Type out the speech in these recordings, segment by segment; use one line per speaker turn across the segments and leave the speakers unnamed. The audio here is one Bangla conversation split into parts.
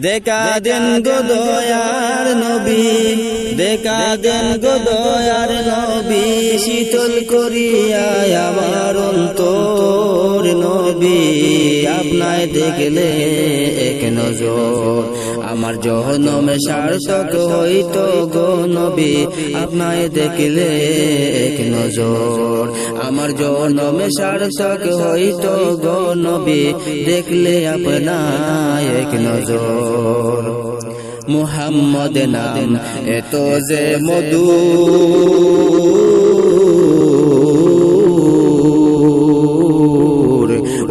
দেখা দেন গো দয়ার নবী, দেখা দেন গো দয়ার নবী, শীতল করিয়া আমার অন্তর নবী। আপনায় দেখলে এক নজর আমার জহনমে সার্থক হইতো গো নবী। আপনায় দেখলে এক নজর আমার জহনমে সার্থক হইতো গো নবী। দেখলে আপনায় এক নজর। মুহাম্মদ নাম এত যে মধু,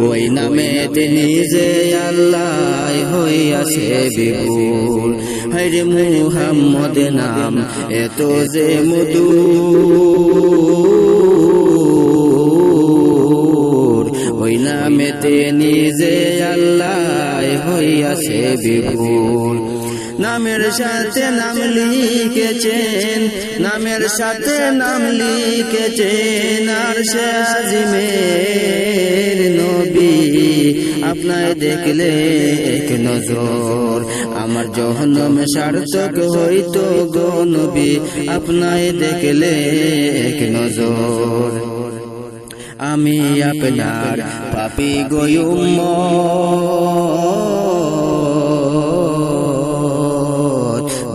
ওই নামে তিনি যে আল্লাহ হইয়াছে বিপুল। হরে মুহাম্মদ নাম এত যে মধু, ওই নামে তিনি যে আল্লাহ হইয়াছে বিপুল। নামের সাথে নাম লিখেছেন, নামের সাথে নাম লিখেছেন আর সে আজিমের নবী। আপনায় দেখলে এক নজর আমার জহনম সার্থক হইতো গো নবী। আপনায় দেখলে এক নজর। আমি আপনার পাপী গো উম্মত,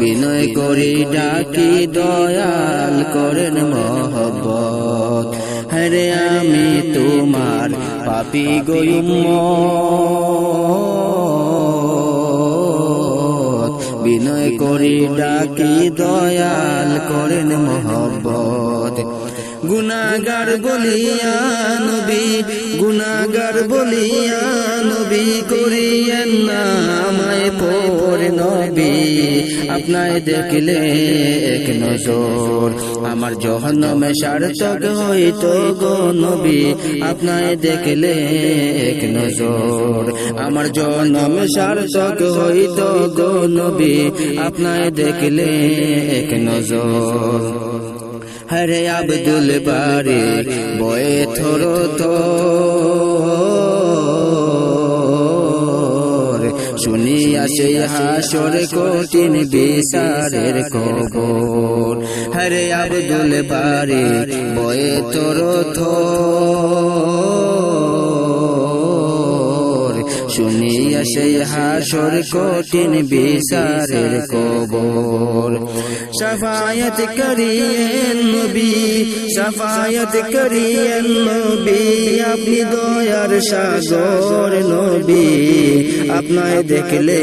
বিনয় করি ডাকি দয়াল করেন মহব্বত। হরে আমি তোমার পাপী গো উম্মত, বিনয় করি ডাকি দয়াল করেন মহব্বত। গুনাহগার বলিয়া নবী, গুনাহগার বলিয়া নবী, করিয়েন না আমায় পর নবী। আপনায় দেখলে এক নজর আমার জহন্নমে সার্থক হইতো গো নবী। আপনায় দেখলে এক নজর আমার জহন্নমে সার্থক হইতো গো নবী। আপনায় দেখলে এক নজর। হরে আব্দুল বারি বয়ে থরো থর, শুনিয়া সে হাসর কঠিন বিচারের খবর। হরে আব্দুল বারি বয়ে থরো থর, শুনিয়া সে হাসর কঠিন বিচারের খবর। শাফায়াত করিয়েন নবী, শাফায়াত করিয়েন নবী, আপনি দয়ার সাগর নবী। আপনায় দেখলে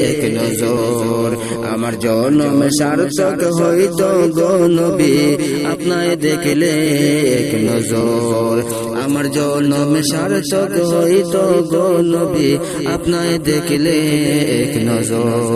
এক নজর আমার জনম সার্থক হইতো গো নবী। আপনায় দেখলে এক নজর আমার জনম সার্থক হইতো গো নবী। আপনায় দেখলে এক নজর।